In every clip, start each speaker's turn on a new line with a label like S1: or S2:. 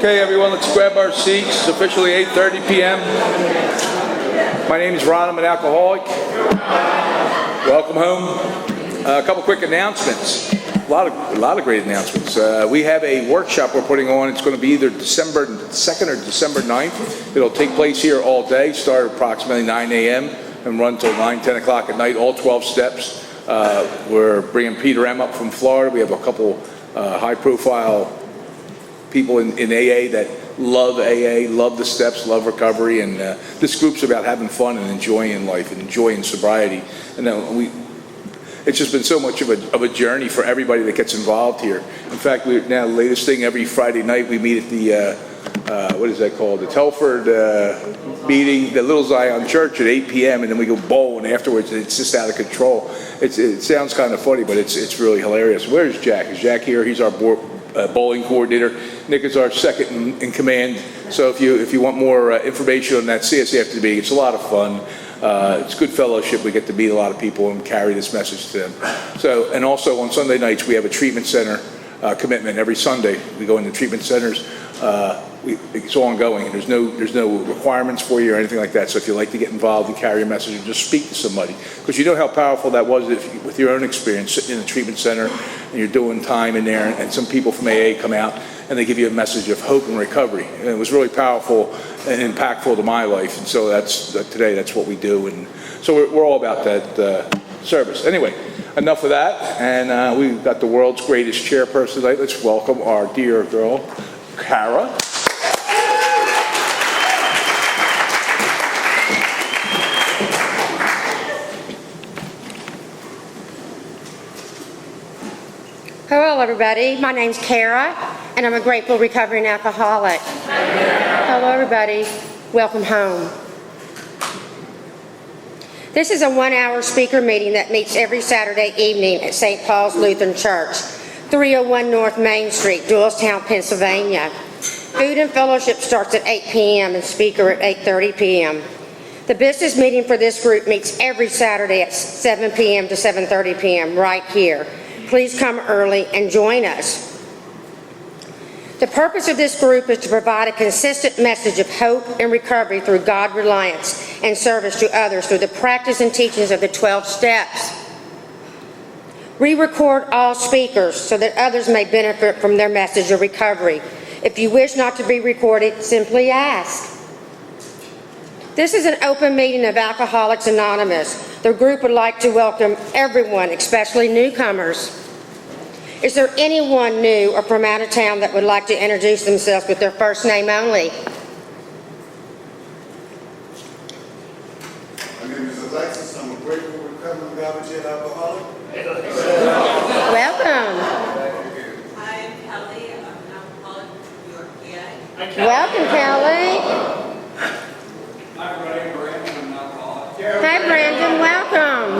S1: Okay, everyone, let's grab our seats. It's officially 8:30 p.m. My name is Ron. I'm an alcoholic. Welcome home. A couple quick announcements. A lot of great announcements. We have a workshop we're putting on. It's going to be either December 2nd or December 9th. It'll take place here all day, start at approximately 9 a.m. and run till 10 o'clock at night, all 12 steps. We're bringing Peter M. up from Florida. We have a couple high-profile people in AA that love AA, love the steps, love recovery, and this group's about having fun and enjoying life and enjoying sobriety. And it's just been so much of a journey for everybody that gets involved here. In fact, now the latest thing, every Friday night we meet at the what is that called? The Telford meeting, the Little Zion Church at 8 p.m. and then we go bowling afterwards. It's just out of control. It sounds kind of funny, but it's really hilarious. Where's Jack? Is Jack here? He's our bowling coordinator. Nick is our second in command. So if you want more information on that, see us after the meeting. It's a lot of fun. It's good fellowship. We get to meet a lot of people and carry this message to them. So, and also on Sunday nights we have a treatment center commitment every Sunday. We go into treatment centers. It's ongoing. There's no requirements for you or anything like that. So if you like to get involved and carry a message and just speak to somebody, because you know how powerful that was with your own experience sitting in a treatment center and you're doing time in there, and some people from AA come out and they give you a message of hope and recovery. And it was really powerful and impactful to my life. And so today that's what we do. And so we're all about that service. Anyway, enough of that. And we've got the world's greatest chairperson tonight. Let's welcome our dear girl, Kara.
S2: Hello, everybody. My name's Kara, and I'm a grateful recovering alcoholic. Hello, everybody. Welcome home. This is a 1-hour speaker meeting that meets every Saturday evening at St. Paul's Lutheran Church, 301 North Main Street, Doylestown, Pennsylvania. Food and fellowship starts at 8 p.m. and speaker at 8:30 p.m. The business meeting for this group meets every Saturday at 7 p.m. to 7:30 p.m. right here. Please come early and join us. The purpose of this group is to provide a consistent message of hope and recovery through God reliance and service to others through the practice and teachings of the 12 steps. We record all speakers so that others may benefit from their message of recovery. If you wish not to be recorded, simply ask. This is an open meeting of Alcoholics Anonymous. The group would like to welcome everyone, especially newcomers. Is there anyone new or from out of town that would like to introduce themselves with their first name only?
S3: My name is Alexis. I'm a grateful recovering garbage alcoholic.
S2: Welcome.
S4: Hi, I'm Kelly. I'm an alcoholic from New York, PA.
S2: Welcome, Kelly.
S5: Hi, Brandon. I'm an alcoholic.
S2: Hey, Brandon. Welcome.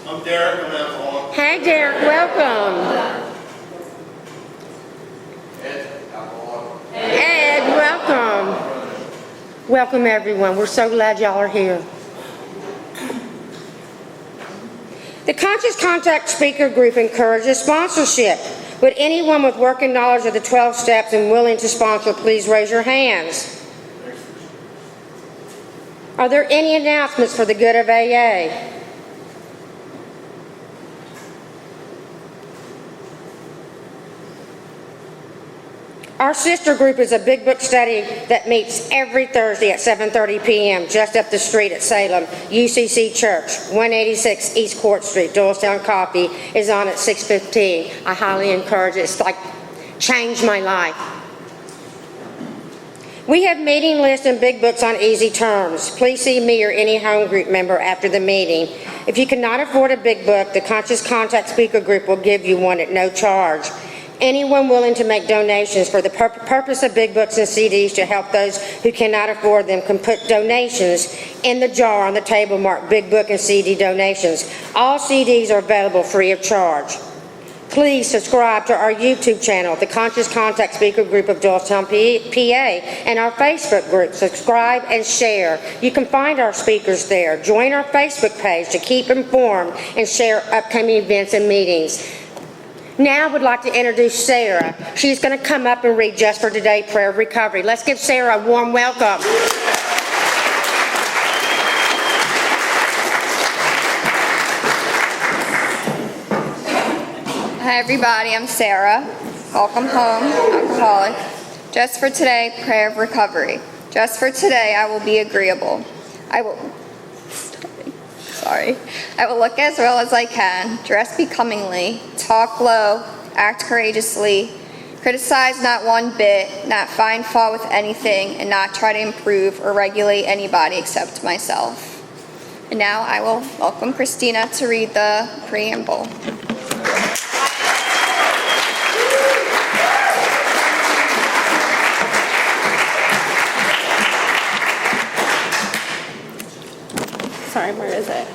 S3: I'm Derek. I'm an alcoholic.
S2: Hey, Derek. Welcome.
S3: Ed, alcoholic.
S2: Ed, welcome. Welcome, everyone. We're so glad y'all are here. The Conscious Contact Speaker Group encourages sponsorship. Would anyone with working knowledge of the 12 steps and willing to sponsor please raise your hands? Are there any announcements for the good of AA? Our sister group is a big book study that meets every Thursday at 7:30 p.m. just up the street at Salem. UCC Church, 186 East Court Street, Doylestown. Coffee is on at 6:15. I highly encourage it. It's like changed my life. We have meeting lists and big books on easy terms. Please see me or any home group member after the meeting. If you cannot afford a big book, the Conscious Contact Speaker Group will give you one at no charge. Anyone willing to make donations for the purpose of big books and CDs to help those who cannot afford them can put donations in the jar on the table marked Big Book and CD donations. All CDs are available free of charge. Please subscribe to our YouTube channel, the Conscious Contact Speaker Group of Doylestown, PA, and our Facebook group. Subscribe and share. You can find our speakers there. Join our Facebook page to keep informed and share upcoming events and meetings. Now I would like to introduce Sarah. She's going to come up and read Just for Today Prayer of Recovery. Let's give Sarah a warm welcome.
S6: Hi everybody, I'm Sarah. Welcome home, alcoholic. Just for today, prayer of recovery. Just for today, I will be agreeable. I will look as well as I can, dress becomingly, talk low, act courageously, criticize not one bit, not find fault with anything, and not try to improve or regulate anybody except myself. And now I will welcome Christina to read the preamble.
S7: Sorry, where is it?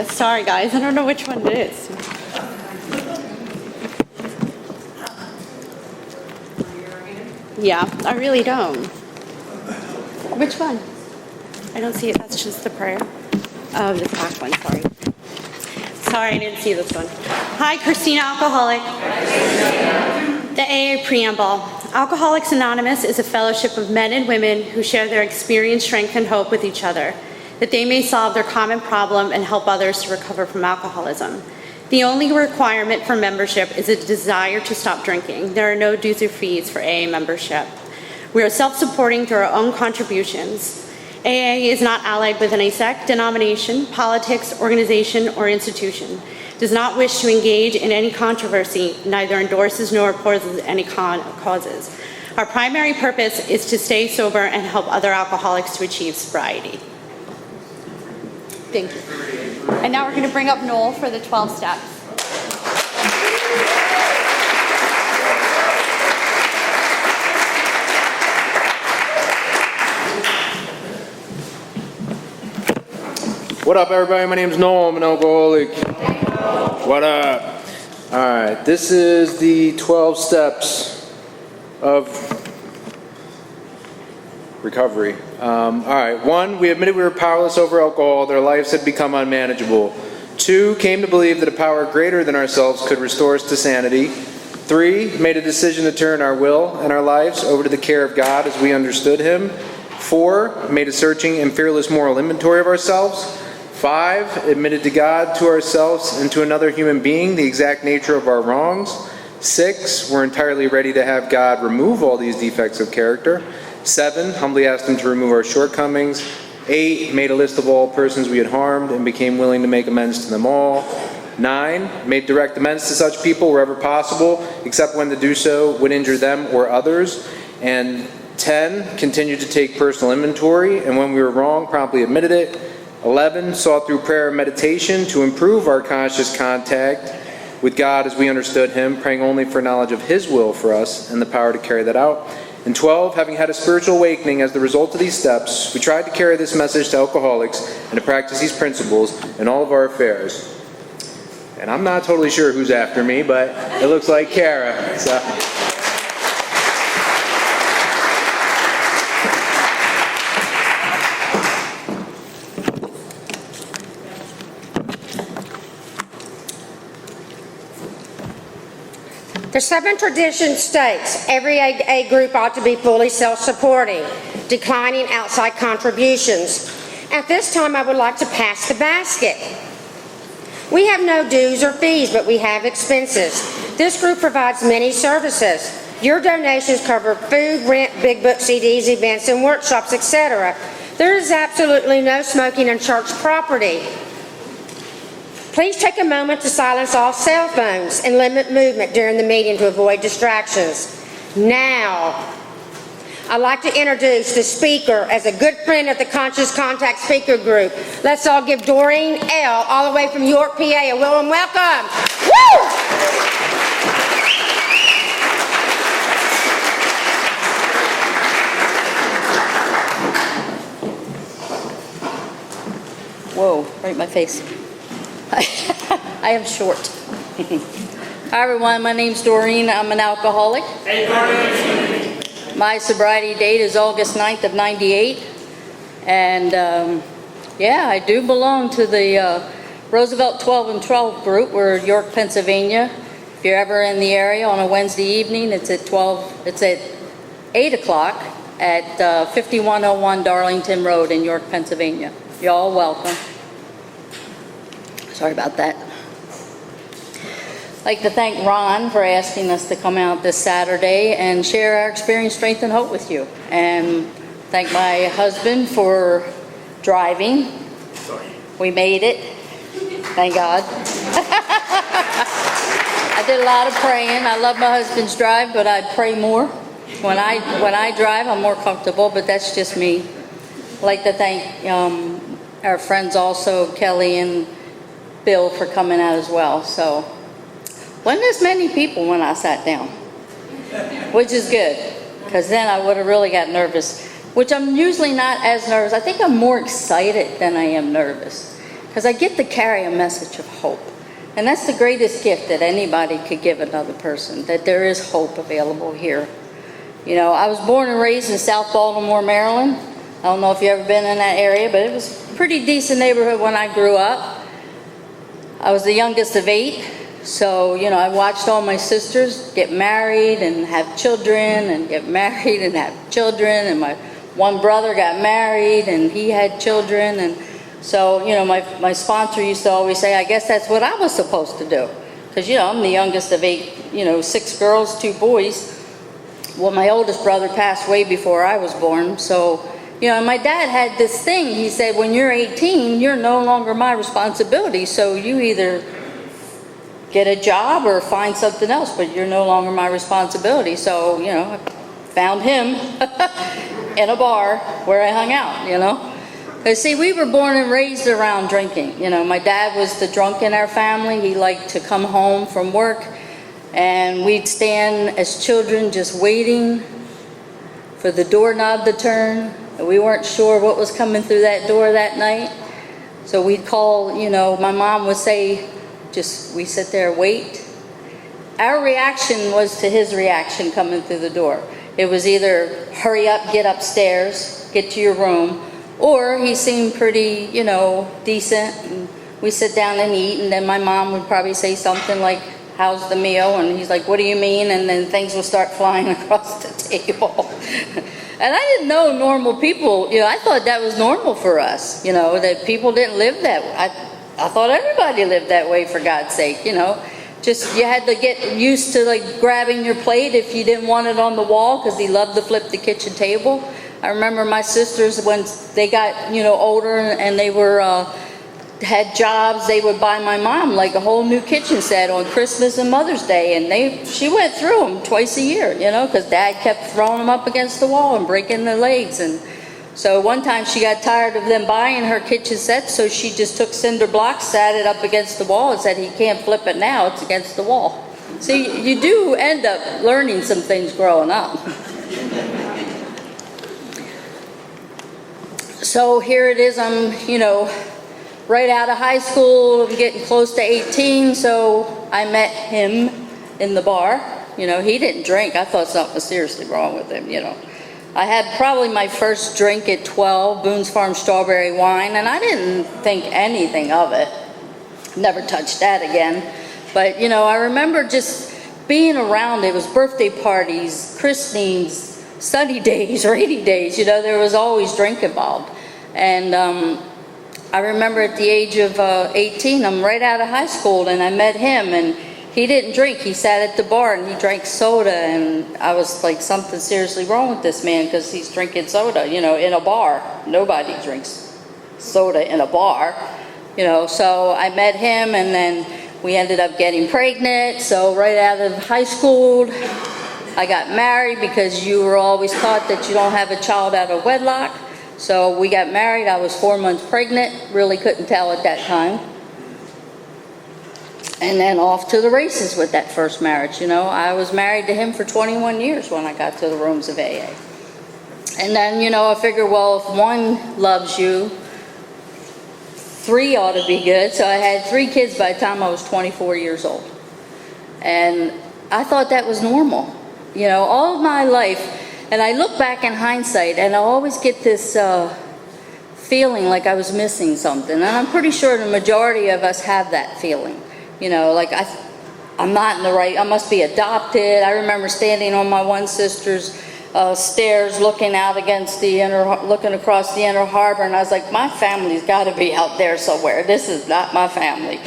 S7: Sorry, guys, I don't know which one it is. Yeah, I really don't. Which one? I don't see it. That's just the prayer. Oh, the back one, sorry. Sorry, I didn't see this one. Hi, Christina, alcoholic. The AA Preamble. Alcoholics Anonymous is a fellowship of men and women who share their experience, strength, and hope with each other, that they may solve their common problem and help others to recover from alcoholism. The only requirement for membership is a desire to stop drinking. There are no dues or fees for AA membership. We are self-supporting through our own contributions. AA is not allied with any sect, denomination, politics, organization, or institution. Does not wish to engage in any controversy, neither endorses nor opposes any causes. Our primary purpose is to stay sober and help other alcoholics to achieve sobriety. Thank you. And now we're going to bring up Noel for the 12 steps.
S8: What up, everybody? My name's Noel. I'm an alcoholic. What up? All right, this is the 12 steps of recovery. All right, 1, we admitted we were powerless over alcohol. Their lives had become unmanageable. 2, came to believe that a power greater than ourselves could restore us to sanity. 3, made a decision to turn our will and our lives over to the care of God as we understood Him. 4, made a searching and fearless moral inventory of ourselves. 5, admitted to God, to ourselves, and to another human being the exact nature of our wrongs. 6, we're entirely ready to have God remove all these defects of character. 7, humbly asked Him to remove our shortcomings. 8, made a list of all persons we had harmed and became willing to make amends to them all. 9, made direct amends to such people wherever possible, except when to do so would injure them or others. And 10, continued to take personal inventory, and when we were wrong, promptly admitted it. 11, sought through prayer and meditation to improve our conscious contact with God as we understood Him, praying only for knowledge of His will for us and the power to carry that out. And 12, having had a spiritual awakening as the result of these steps, we tried to carry this message to alcoholics and to practice these principles in all of our affairs. And I'm not totally sure who's after me, but it looks like Kara. So.
S2: The 7th tradition states every AA group ought to be fully self-supporting, declining outside contributions. At this time, I would like to pass the basket. We have no dues or fees, but we have expenses. This group provides many services. Your donations cover food, rent, big book CDs, events, and workshops, etc. There is absolutely no smoking on church property. Please take a moment to silence all cell phones and limit movement during the meeting to avoid distractions. Now, I'd like to introduce the speaker as a good friend of the Conscious Contact Speaker Group. Let's all give Doreen L., all the way from York, PA, a warm welcome. Woo!
S9: Whoa, right in my face. I am short. Hi everyone, my name's Doreen. I'm an alcoholic. Hey, Doreen. My sobriety date is August 9th of 98. And yeah, I do belong to the Roosevelt 12 and 12 group. We're York, Pennsylvania. If you're ever in the area on a Wednesday evening, it's at 8 o'clock at 5101 Darlington Road in York, Pennsylvania. You're all welcome. Sorry about that. I'd like to thank Ron for asking us to come out this Saturday and share our experience, strength, and hope with you. And thank my husband for driving. We made it. Thank God. I did a lot of praying. I love my husband's drive, but I pray more. When I drive, I'm more comfortable, but that's just me. I'd like to thank our friends also, Kelly and Bill, for coming out as well. So, wasn't as many people when I sat down, which is good, because then I would have really got nervous, which I'm usually not as nervous. I think I'm more excited than I am nervous, because I get to carry a message of hope. And that's the greatest gift that anybody could give another person, that there is hope available here. You know, I was born and raised in South Baltimore, Maryland. I don't know if you've ever been in that area, but it was a pretty decent neighborhood when I grew up. I was the youngest of 8. So, you know, I watched all my sisters get married and have children and get married and have children. And my one brother got married and he had children. And so, you know, my sponsor used to always say, I guess that's what I was supposed to do. Because, you know, I'm the youngest of 8, you know, 6 girls, 2 boys. Well, my oldest brother passed way before I was born. So, you know, my dad had this thing. He said, when you're 18, you're no longer my responsibility. So you either get a job or find something else, but you're no longer my responsibility. So, you know, I found him in a bar where I hung out, you know. Because, see, we were born and raised around drinking. You know, my dad was the drunk in our family. He liked to come home from work, and we'd stand as children just waiting for the doorknob to turn. We weren't sure what was coming through that door that night. So we'd call, you know, my mom would say, we sit there, wait. Our reaction was to his reaction coming through the door. It was either hurry up, get upstairs, get to your room, or he seemed pretty, you know, decent. And we sit down and eat, and then my mom would probably say something like, how's the meal? And he's like, what do you mean? And then things would start flying across the table. And I didn't know normal people, you know, I thought that was normal for us, you know, that people didn't live that way. I thought everybody lived that way, for God's sake, you know. Just, you had to get used to, like, grabbing your plate if you didn't want it on the wall, because he loved to flip the kitchen table. I remember my sisters, when they got, you know, older and they were, had jobs, they would buy my mom, like, a whole new kitchen set on Christmas and Mother's Day, and she went through them twice a year, you know, because Dad kept throwing them up against the wall and breaking their legs. And so one time she got tired of them buying her kitchen set, so she just took cinder blocks, sat it up against the wall, and said, he can't flip it now, it's against the wall. See, you do end up learning some things growing up. So here it is, I'm, you know, right out of high school, I'm getting close to 18, so I met him in the bar. You know, he didn't drink. I thought something was seriously wrong with him, you know. I had probably my first drink at 12, Boone's Farm strawberry wine, and I didn't think anything of it. Never touched that again. But, you know, I remember just being around. It was birthday parties, christenings, sunny days, rainy days. You know, there was always drink involved. And I remember at the age of 18, I'm right out of high school, and I met him, and he didn't drink. He sat at the bar and he drank soda, and I was like, something seriously wrong with this man, because he's drinking soda, you know, in a bar. Nobody drinks soda in a bar, you know. So I met him, and then we ended up getting pregnant. So right out of high school, I got married, because you were always taught that you don't have a child out of wedlock. So we got married. I was 4 months pregnant. Really couldn't tell at that time. And then off to the races with that first marriage. You know, I was married to him for 21 years when I got to the rooms of AA. And then, you know, I figured, well, if one loves you, 3 ought to be good. So I had 3 kids by the time I was 24 years old. And I thought that was normal. You know, all of my life, and I look back in hindsight, and I always get this feeling like I was missing something. And I'm pretty sure the majority of us have that feeling. You know, like I'm not in the right, I must be adopted. I remember standing on my one sister's stairs looking out against looking across the inner harbor, and I was like, my family's got to be out there somewhere. This is not my family.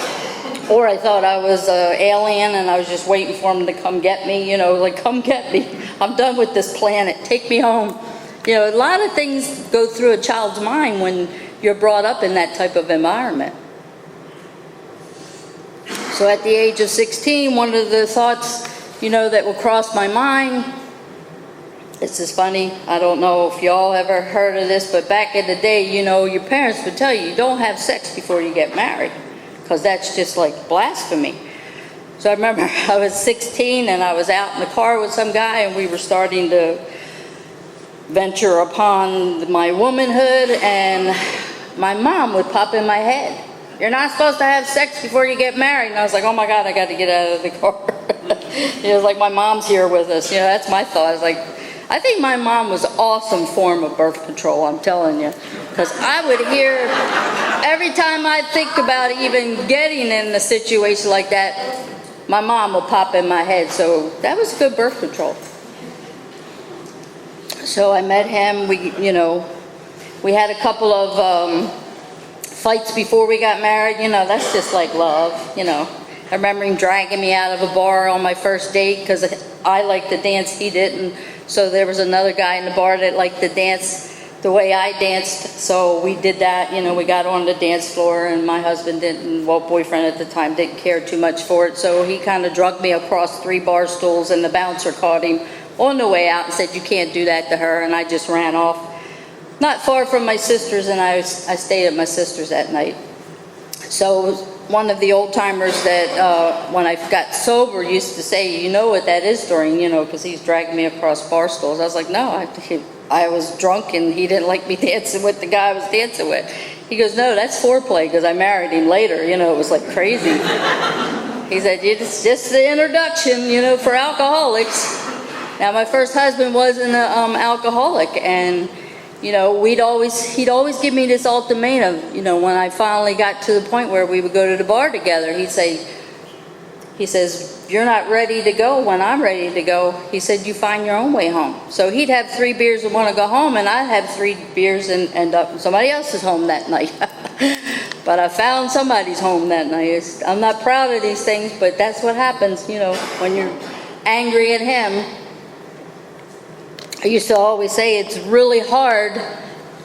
S9: Or I thought I was an alien and I was just waiting for them to come get me, you know, like, come get me. I'm done with this planet. Take me home. You know, a lot of things go through a child's mind when you're brought up in that type of environment. So at the age of 16, one of the thoughts, you know, that will cross my mind, this is funny, I don't know if y'all ever heard of this, but back in the day, you know, your parents would tell you don't have sex before you get married, because that's just like blasphemy. So I remember I was 16 and I was out in the car with some guy and we were starting to venture upon my womanhood, and my mom would pop in my head. You're not supposed to have sex before you get married. And I was like, oh my God, I got to get out of the car. It was like my mom's here with us. You know, that's my thought. I was like, I think my mom was an awesome form of birth control, I'm telling you. Because I would hear, every time I think about even getting in a situation like that, my mom would pop in my head. So that was good birth control. So I met him. We had a couple of fights before we got married. You know, that's just like love, you know. I remember him dragging me out of a bar on my first date because I liked to dance, he didn't. So there was another guy in the bar that liked to dance the way I danced. So we did that, you know, we got on the dance floor, and my husband didn't, well, boyfriend at the time, didn't care too much for it. So he kind of drugged me across 3 bar stools, and the bouncer caught him on the way out and said, you can't do that to her. And I just ran off. Not far from my sister's, and I stayed at my sister's that night. So one of the old timers that when I got sober used to say, you know what that is, Doreen, you know, because he's dragging me across bar stools. I was like, no, I was drunk and he didn't like me dancing with the guy I was dancing with. He goes, no, that's foreplay, because I married him later. You know, it was like crazy. He said, it's just the introduction, you know, for alcoholics. Now, my first husband wasn't an alcoholic, and you know, he'd always give me this ultimatum. You know, when I finally got to the point where we would go to the bar together, he says, you're not ready to go when I'm ready to go. He said, you find your own way home. So he'd have 3 beers and want to go home, and I'd have 3 beers and end up in somebody else's home that night. But I found somebody's home that night. I'm not proud of these things, but that's what happens, you know, when you're angry at him. I used to always say it's really hard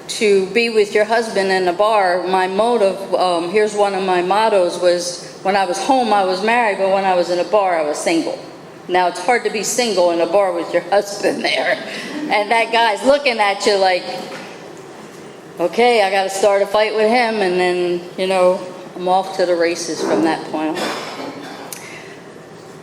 S9: to be with your husband in a bar. My motive, here's one of my mottos, was when I was home I was married, but when I was in a bar I was single. Now it's hard to be single in a bar with your husband there. And that guy's looking at you like, okay, I got to start a fight with him, and then, you know, I'm off to the races from that point on.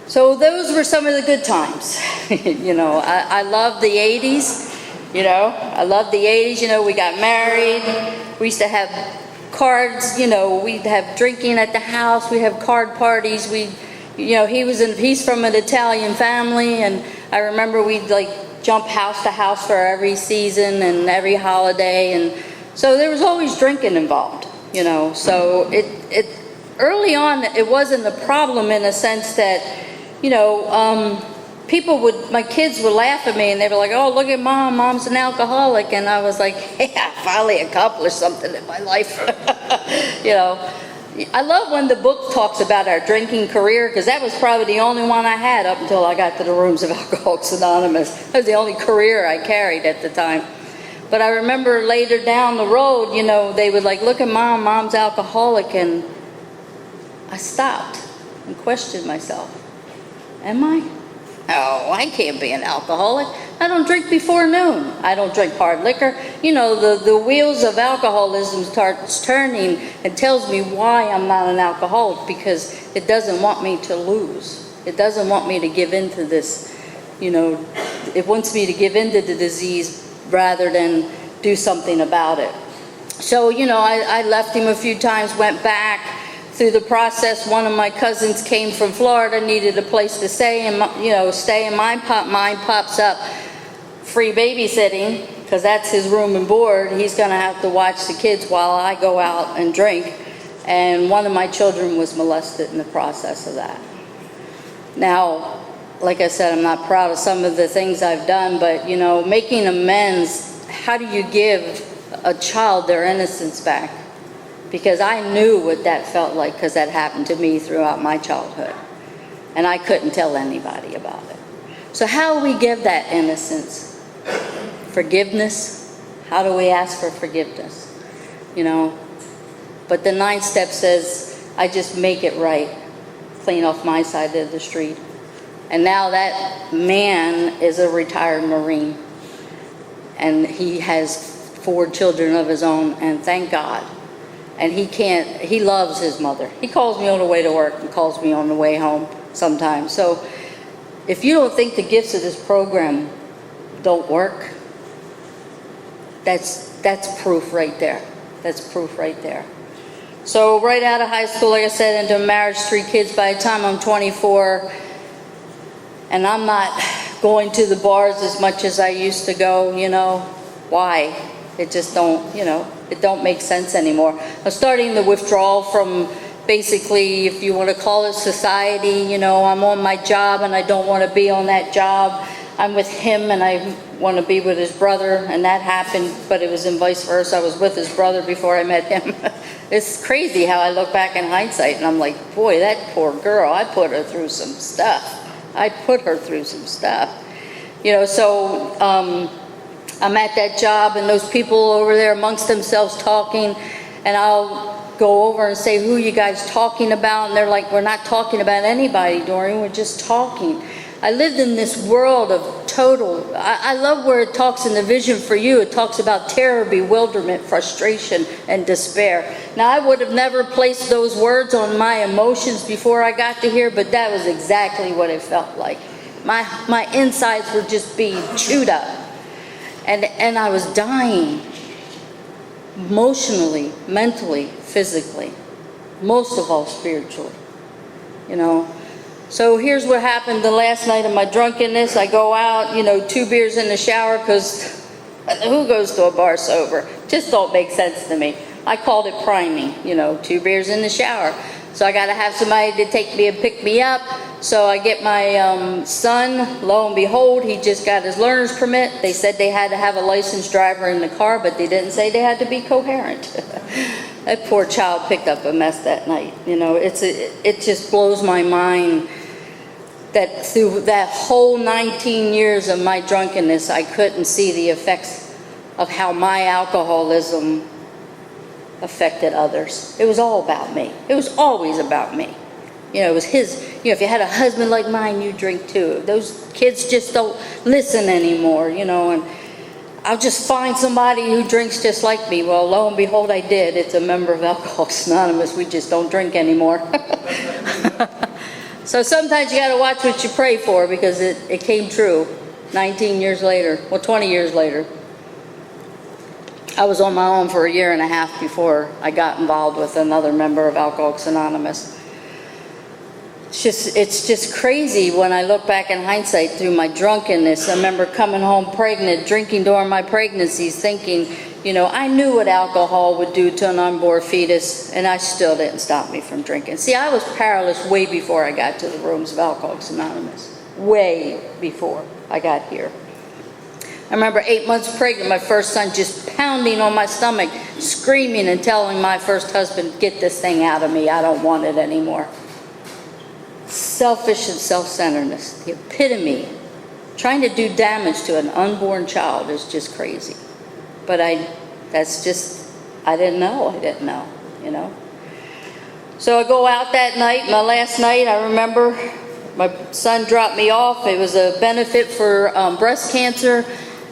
S9: So those were some of the good times. You know, I love the 80s. You know, I love the 80s. You know, we got married. We used to have cards. You know, we'd have drinking at the house. We'd have card parties. You know, he's from an Italian family, and I remember we'd like jump house to house for every season and every holiday, and so there was always drinking involved. You know, so it early on it wasn't a problem in a sense that, you know, my kids would laugh at me, and they were like, oh, look at mom's an alcoholic. And I was like, hey, I finally accomplished something in my life. You know, I love when the book talks about our drinking career, because that was probably the only one I had up until I got to the rooms of Alcoholics Anonymous. That was the only career I carried at the time. But I remember later down the road, you know, they would like, look at mom's alcoholic, and I stopped and questioned myself. Am I? No, I can't be an alcoholic. I don't drink before noon. I don't drink hard liquor. You know, the wheels of alcoholism starts turning and tells me why I'm not an alcoholic, because it doesn't want me to lose. It doesn't want me to give into this, you know, it wants me to give into the disease rather than do something about it. So, you know, I left him a few times, went back. Through the process, one of my cousins came from Florida, needed a place to stay, and, you know, stay, and mind pops up, free babysitting. because that's his room and board, he's going to have to watch the kids while I go out and drink. And one of my children was molested in the process of that. Now, like I said, I'm not proud of some of the things I've done, but, you know, making amends, how do you give a child their innocence back? Because I knew what that felt like, because that happened to me throughout my childhood. And I couldn't tell anybody about it. So how do we give that innocence? Forgiveness? How do we ask for forgiveness? You know? But the 9th step says, I just make it right. Clean off my side of the street. And now that man is a retired Marine. And he has 4 children of his own, and thank God. And he loves his mother. He calls me on the way to work and calls me on the way home sometimes. So if you don't think the gifts of this program don't work, that's proof right there. That's proof right there. So right out of high school, like I said, into marriage, 3 kids. By the time I'm 24, and I'm not going to the bars as much as I used to go, you know. Why? It just don't, you know, it don't make sense anymore. I'm starting the withdrawal from basically, if you want to call it society, you know, I'm on my job and I don't want to be on that job. I'm with him and I want to be with his brother, and that happened, but it was in vice versa. I was with his brother before I met him. It's crazy how I look back in hindsight and I'm like, boy, that poor girl, I put her through some stuff. You know, so I'm at that job and those people over there amongst themselves talking, and I'll go over and say, who are you guys talking about? And they're like, we're not talking about anybody, Doreen, we're just talking. I lived in this world of total, I love where it talks in the vision for you, it talks about terror, bewilderment, frustration, and despair. Now, I would have never placed those words on my emotions before I got to here, but that was exactly what it felt like. My insides were just being chewed up. And I was dying, emotionally, mentally, physically, most of all spiritually, you know. So here's what happened the last night of my drunkenness. I go out, you know, 2 beers in the shower, because who goes to a bar sober? Just don't make sense to me. I called it priming, you know, 2 beers in the shower. So I got to have somebody to take me and pick me up. So I get my son, lo and behold, he just got his learner's permit. They said they had to have a licensed driver in the car, but they didn't say they had to be coherent. That poor child picked up a mess that night. You know, it just blows my mind that through that whole 19 years of my drunkenness, I couldn't see the effects of how my alcoholism affected others. It was all about me. It was always about me. You know, it was his, you know, if you had a husband like mine, you drink too. Those kids just don't listen anymore, you know, and I'll just find somebody who drinks just like me. Well, lo and behold, I did. It's a member of Alcoholics Anonymous. We just don't drink anymore. So sometimes you got to watch what you pray for, because it came true 19 years later, well, 20 years later. I was on my own for 1.5 years before I got involved with another member of Alcoholics Anonymous. It's just crazy when I look back in hindsight through my drunkenness. I remember coming home pregnant, drinking during my pregnancies, thinking, you know, I knew what alcohol would do to an unborn fetus, and I still didn't stop me from drinking. See, I was powerless way before I got to the rooms of Alcoholics Anonymous. Way before I got here. I remember 8 months pregnant, my first son just pounding on my stomach, screaming and telling my first husband, get this thing out of me, I don't want it anymore. Selfish and self-centeredness, the epitome. Trying to do damage to an unborn child is just crazy. But I didn't know, you know. So I go out that night, my last night, I remember my son dropped me off. It was a benefit for breast cancer.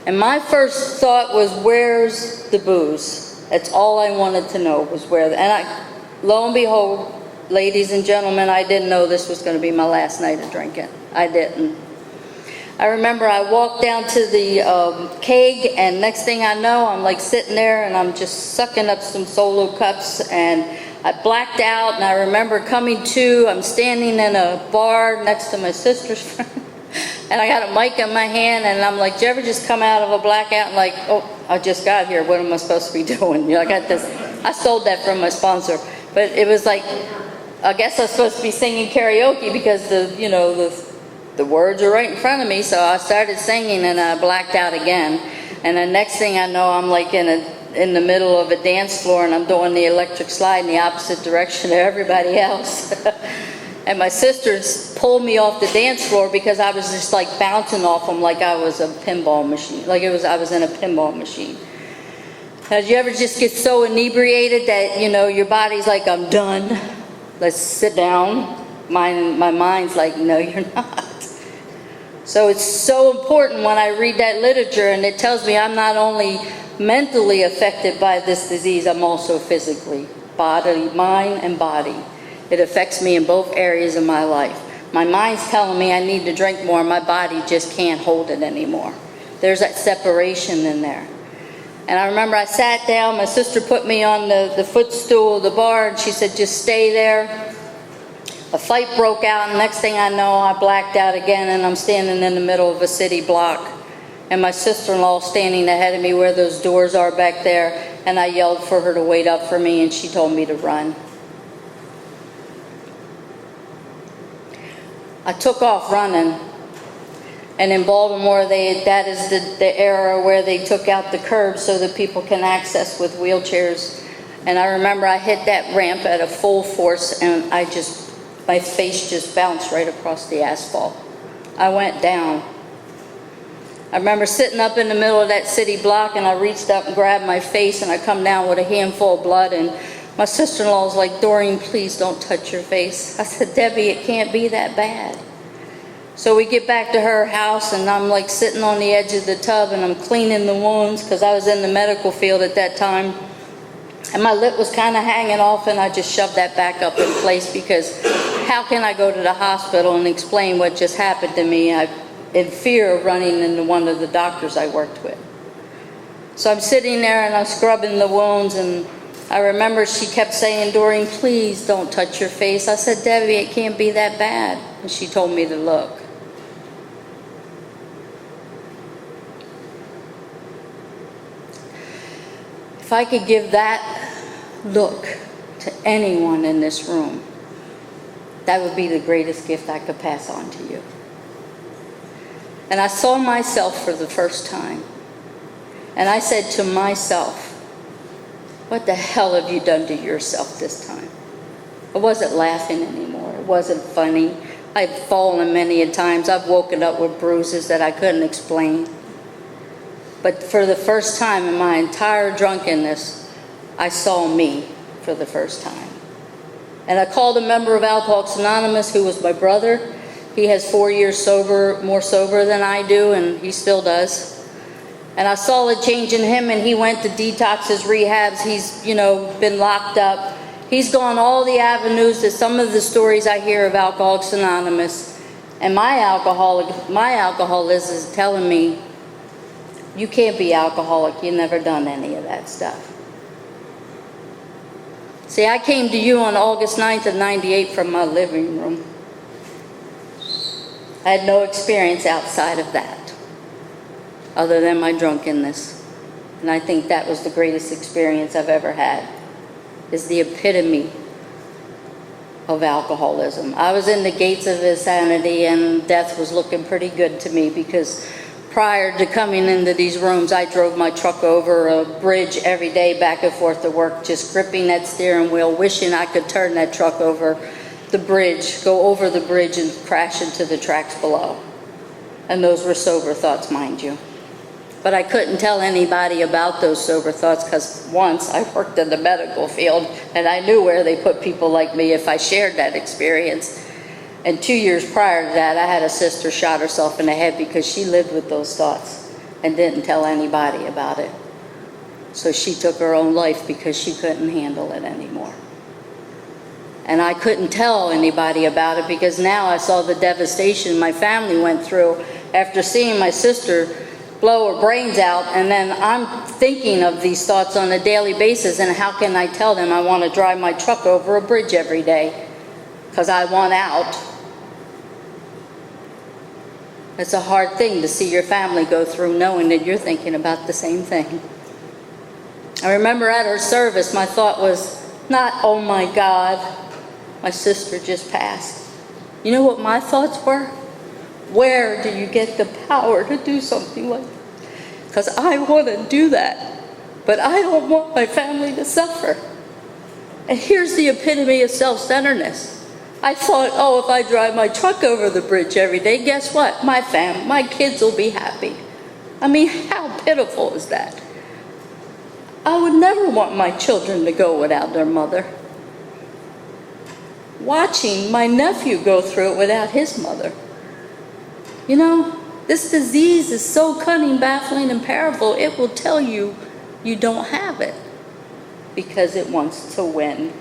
S9: And my first thought was, where's the booze? That's all I wanted to know was where. Lo and behold, ladies and gentlemen, I didn't know this was going to be my last night of drinking. I didn't. I remember I walked down to the keg, and next thing I know, I'm like sitting there and I'm just sucking up some Solo cups, and I blacked out. And I remember coming to, I'm standing in a bar next to my sister's friend. And I got a mic in my hand, and I'm like, "Do you ever just come out of a blackout and like, oh, I just got here. What am I supposed to be doing?" You know, I got this. I stole that from my sponsor, but it was like, I guess I was supposed to be singing karaoke because the words are right in front of me. So I started singing, and I blacked out again. And the next thing I know, I'm like in the middle of a dance floor, and I'm doing the electric slide in the opposite direction of everybody else. And my sisters pulled me off the dance floor because I was just like bouncing off them like I was a pinball machine, I was in a pinball machine. Did you ever just get so inebriated that, your body's like, "I'm done, let's sit down"? My mind's like, "No, you're not." So it's so important when I read that literature, and it tells me I'm not only mentally affected by this disease, I'm also physically, mind and body. It affects me in both areas of my life. My mind's telling me I need to drink more. My body just can't hold it anymore. There's that separation in there. And I remember I sat down. My sister put me on the footstool of the bar, and she said, "Just stay there." A fight broke out, and next thing I know, I blacked out again, and I'm standing in the middle of a city block. And my sister-in-law standing ahead of me where those doors are back there, and I yelled for her to wait up for me, and she told me to run. I took off running, and in Baltimore, that is the era where they took out the curbs so that people can access with wheelchairs. And I remember I hit that ramp at a full force, and my face just bounced right across the asphalt. I went down. I remember sitting up in the middle of that city block, and I reached up and grabbed my face, and I come down with a handful of blood, and my sister-in-law was like, "Doreen, please don't touch your face." I said, "Debbie, it can't be that bad." So we get back to her house, and I'm like sitting on the edge of the tub, and I'm cleaning the wounds because I was in the medical field at that time. And my lip was kind of hanging off, and I just shoved that back up in place because how can I go to the hospital and explain what just happened to me? I'm in fear of running into one of the doctors I worked with. So I'm sitting there, and I'm scrubbing the wounds, and I remember she kept saying, "Doreen, please don't touch your face." I said, "Debbie, it can't be that bad." And she told me to look. If I could give that look to anyone in this room, that would be the greatest gift I could pass on to you. And I saw myself for the first time. And I said to myself, "What the hell have you done to yourself this time?" I wasn't laughing anymore. It wasn't funny. I'd fallen many a times. I've woken up with bruises that I couldn't explain. But for the first time in my entire drunkenness, I saw me for the first time. And I called a member of Alcoholics Anonymous who was my brother. He has 4 years sober, more sober than I do, and he still does. And I saw a change in him, and he went to detoxes, rehabs. He's, been locked up. He's gone all the avenues that some of the stories I hear of Alcoholics Anonymous. And my alcoholism is telling me, you can't be alcoholic. You've never done any of that stuff. See, I came to you on August 9th of 98 from my living room. I had no experience outside of that, other than my drunkenness. And I think that was the greatest experience I've ever had, is the epitome of alcoholism. I was in the gates of insanity, and death was looking pretty good to me because prior to coming into these rooms, I drove my truck over a bridge every day back and forth to work, just gripping that steering wheel, wishing I could turn that truck over the bridge, go over the bridge and crash into the tracks below. And those were sober thoughts, mind you. But I couldn't tell anybody about those sober thoughts because once I worked in the medical field and I knew where they put people like me if I shared that experience. And 2 years prior to that, I had a sister shot herself in the head because she lived with those thoughts and didn't tell anybody about it. So she took her own life because she couldn't handle it anymore. And I couldn't tell anybody about it because now I saw the devastation my family went through after seeing my sister blow her brains out. And then I'm thinking of these thoughts on a daily basis, and how can I tell them I want to drive my truck over a bridge every day because I want out? It's a hard thing to see your family go through knowing that you're thinking about the same thing. I remember at her service, my thought was not, oh my God, my sister just passed. You know what my thoughts were? Where do you get the power to do something like that? Because I want to do that, but I don't want my family to suffer. And here's the epitome of self-centeredness. I thought, oh, if I drive my truck over the bridge every day, guess what? My kids will be happy. I mean, how pitiful is that? I would never want my children to go without their mother. Watching my nephew go through it without his mother. You know, this disease is so cunning, baffling, and powerful, it will tell you you don't have it because it wants to win.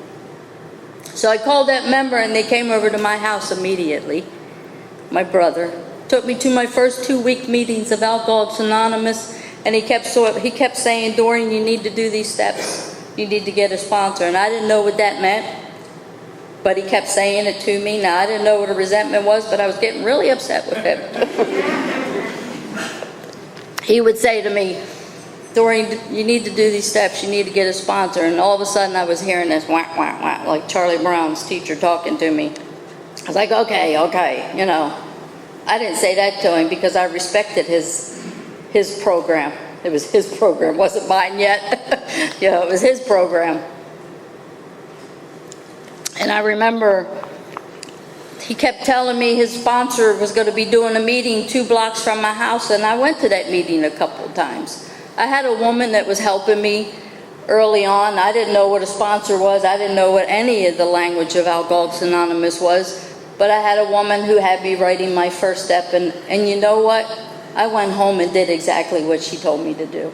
S9: So I called that member and they came over to my house immediately. My brother took me to my first 2-week meetings of Alcoholics Anonymous, and he kept saying, Doreen, you need to do these steps. You need to get a sponsor. And I didn't know what that meant, but he kept saying it to me. Now, I didn't know what a resentment was, but I was getting really upset with him. He would say to me, Doreen, you need to do these steps. You need to get a sponsor. And all of a sudden, I was hearing this whack, whack, whack, like Charlie Brown's teacher talking to me. I was like, okay, you know. I didn't say that to him because I respected his program. It was his program, wasn't mine yet. You know, it was his program. And I remember he kept telling me his sponsor was going to be doing a meeting 2 blocks from my house, and I went to that meeting a couple of times. I had a woman that was helping me early on. I didn't know what a sponsor was. I didn't know what any of the language of Alcoholics Anonymous was. But I had a woman who had me writing my first step. And you know what? I went home and did exactly what she told me to do.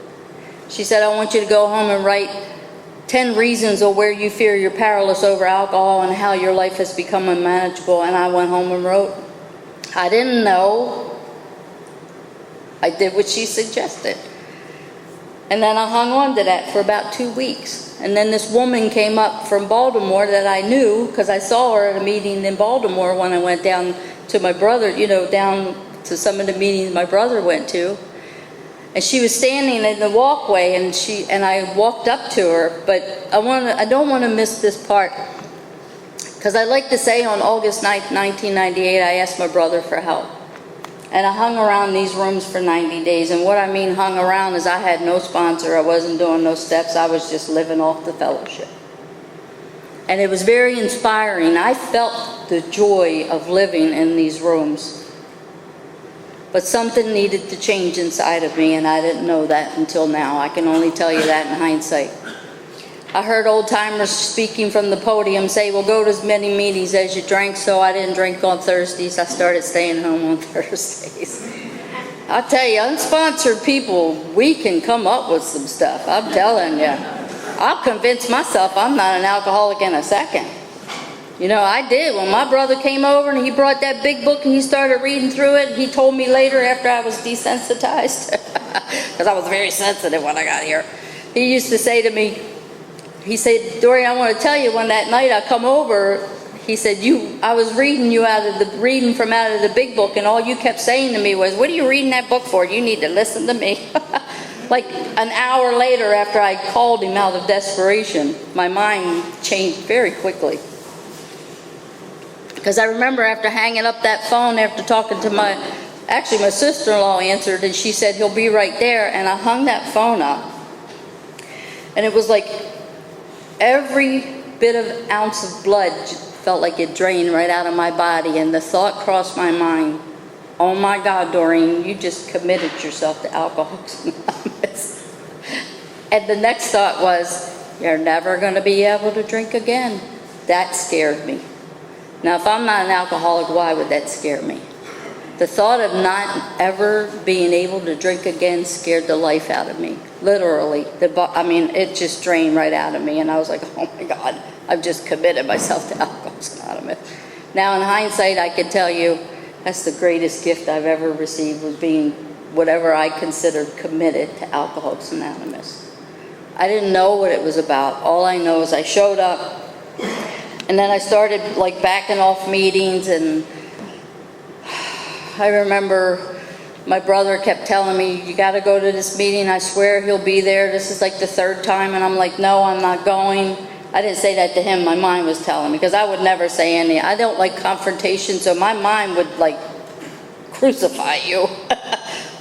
S9: She said, I want you to go home and write 10 reasons of where you fear you're powerless over alcohol and how your life has become unmanageable. And I went home and wrote. I didn't know. I did what she suggested. And then I hung on to that for about 2 weeks. And then this woman came up from Baltimore that I knew because I saw her at a meeting in Baltimore when I went down to my brother, you know, down to some of the meetings my brother went to. And she was standing in the walkway and I walked up to her, but I don't want to miss this part. Because I like to say on August 9th, 1998, I asked my brother for help. And I hung around these rooms for 90 days. And what I mean hung around is I had no sponsor. I wasn't doing no steps. I was just living off the fellowship. And it was very inspiring. I felt the joy of living in these rooms. But something needed to change inside of me, and I didn't know that until now. I can only tell you that in hindsight. I heard old-timers speaking from the podium say, well, go to as many meetings as you drank, so I didn't drink on Thursdays. I started staying home on Thursdays. I'll tell you, unsponsored people, we can come up with some stuff. I'm telling you. I'll convince myself I'm not an alcoholic in a second. You know, I did. When my brother came over and he brought that big book and he started reading through it, he told me later after I was desensitized, because I was very sensitive when I got here, he used to say to me, he said, Doreen, I want to tell you, when that night I come over, he said, I was reading from out of the big book, and all you kept saying to me was, what are you reading that book for? You need to listen to me. Like an hour later, after I called him out of desperation, my mind changed very quickly. Because I remember after hanging up that phone, after talking to my sister-in-law answered, and she said, he'll be right there, and I hung that phone up. And it was like every bit of ounce of blood felt like it drained right out of my body, and the thought crossed my mind, oh my God, Doreen, you just committed yourself to Alcoholics Anonymous. And the next thought was, you're never going to be able to drink again. That scared me. Now, if I'm not an alcoholic, why would that scare me? The thought of not ever being able to drink again scared the life out of me. Literally. It just drained right out of me. And I was like, oh my God, I've just committed myself to Alcoholics Anonymous. Now, in hindsight, I can tell you that's the greatest gift I've ever received, was being whatever I considered committed to Alcoholics Anonymous. I didn't know what it was about. All I know is I showed up, and then I started like backing off meetings, and I remember my brother kept telling me, you got to go to this meeting. I swear he'll be there. This is like the third time. And I'm like, no, I'm not going. I didn't say that to him. My mind was telling me, because I would never say any. I don't like confrontation, so my mind would like crucify you.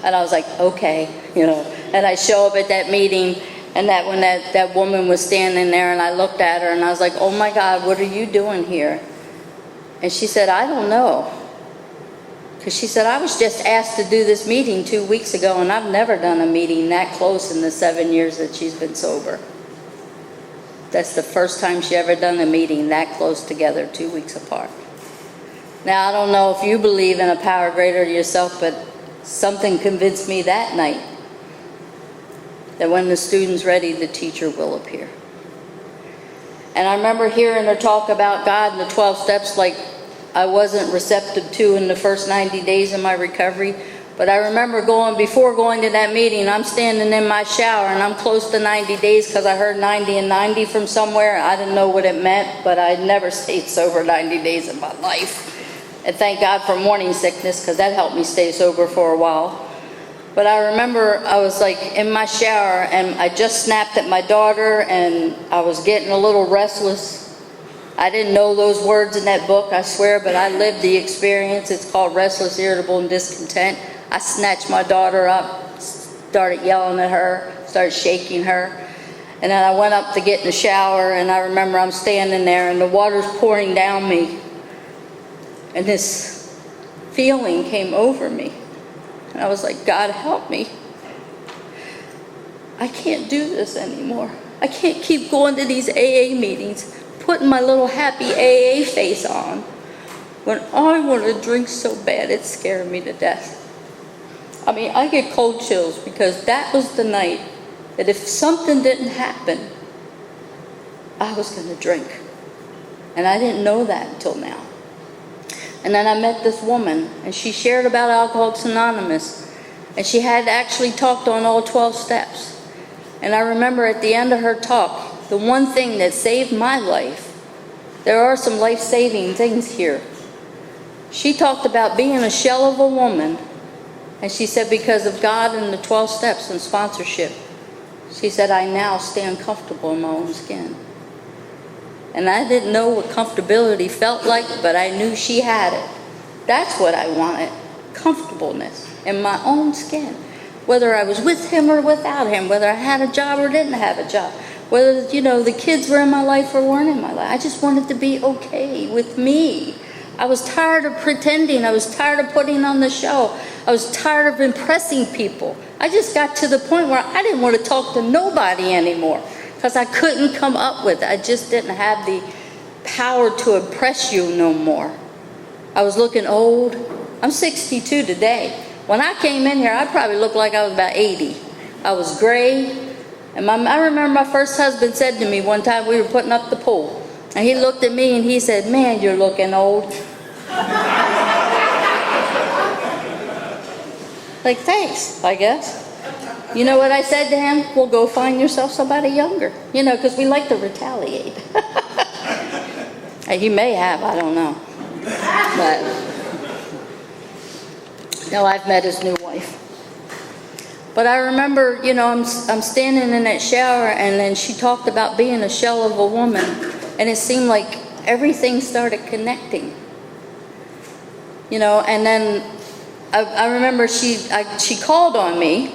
S9: And I was like, okay, you know. And I show up at that meeting, and that when that woman was standing there, and I looked at her, and I was like, oh my God, what are you doing here? And she said, I don't know. Because she said, I was just asked to do this meeting 2 weeks ago, and I've never done a meeting that close in the 7 years that she's been sober. That's the first time she ever done a meeting that close together, 2 weeks apart. Now, I don't know if you believe in a power greater than yourself, but something convinced me that night that when the student's ready, the teacher will appear. And I remember hearing her talk about God and the 12 steps like I wasn't receptive to in the first 90 days of my recovery. But I remember before going to that meeting, I'm standing in my shower and I'm close to 90 days because I heard 90 and 90 from somewhere. I didn't know what it meant, but I'd never stayed sober 90 days in my life. And thank God for morning sickness, because that helped me stay sober for a while. But I remember I was like in my shower and I just snapped at my daughter and I was getting a little restless. I didn't know those words in that book, I swear, but I lived the experience. It's called Restless, Irritable, and Discontent. I snatched my daughter up, started yelling at her, started shaking her. And then I went up to get in the shower, and I remember I'm standing there and the water's pouring down me. And this feeling came over me. And I was like, God, help me. I can't do this anymore. I can't keep going to these AA meetings, putting my little happy AA face on, when I want to drink so bad it scared me to death. I mean, I get cold chills because that was the night that if something didn't happen, I was going to drink. And I didn't know that until now. And then I met this woman, and she shared about Alcoholics Anonymous, and she had actually talked on all 12 steps. And I remember at the end of her talk, the one thing that saved my life, there are some life-saving things here. She talked about being a shell of a woman, and she said, because of God and the 12 steps and sponsorship, she said, I now stand comfortable in my own skin. And I didn't know what comfortability felt like, but I knew she had it. That's what I wanted, comfortableness in my own skin. Whether I was with him or without him, whether I had a job or didn't have a job, whether, the kids were in my life or weren't in my life. I just wanted to be okay with me. I was tired of pretending. I was tired of putting on the show. I was tired of impressing people. I just got to the point where I didn't want to talk to nobody anymore because I couldn't come up with it. I just didn't have the power to impress you no more. I was looking old. I'm 62 today. When I came in here, I probably looked like I was about 80. I was gray. And I remember my first husband said to me one time, we were putting up the pool, and he looked at me and he said, man, you're looking old. Like, thanks, I guess. You know what I said to him? Well, go find yourself somebody younger. Because we like to retaliate. He may have, I don't know. But no, I've met his new wife. But I remember, I'm standing in that shower, and then she talked about being a shell of a woman, and it seemed like everything started connecting. And then I remember she called on me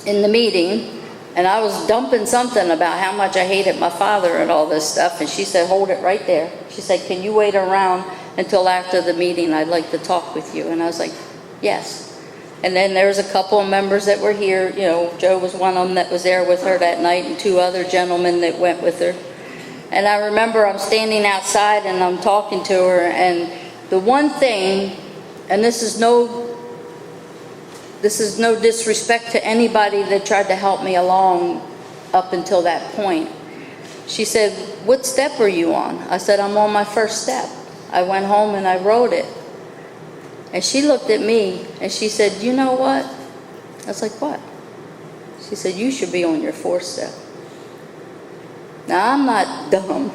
S9: in the meeting, and I was dumping something about how much I hated my father and all this stuff, and she said, hold it right there. She said, can you wait around until after the meeting? I'd like to talk with you. And I was like, yes. And then there was a couple of members that were here. Joe was one of them that was there with her that night, and two other gentlemen that went with her. And I remember I'm standing outside and I'm talking to her, and the one thing, and this is no disrespect to anybody that tried to help me along up until that point. She said, what step are you on? I said, I'm on my first step. I went home and I wrote it. And she looked at me and she said, you know what? I was like, what? She said, you should be on your fourth step. Now, I'm not dumb.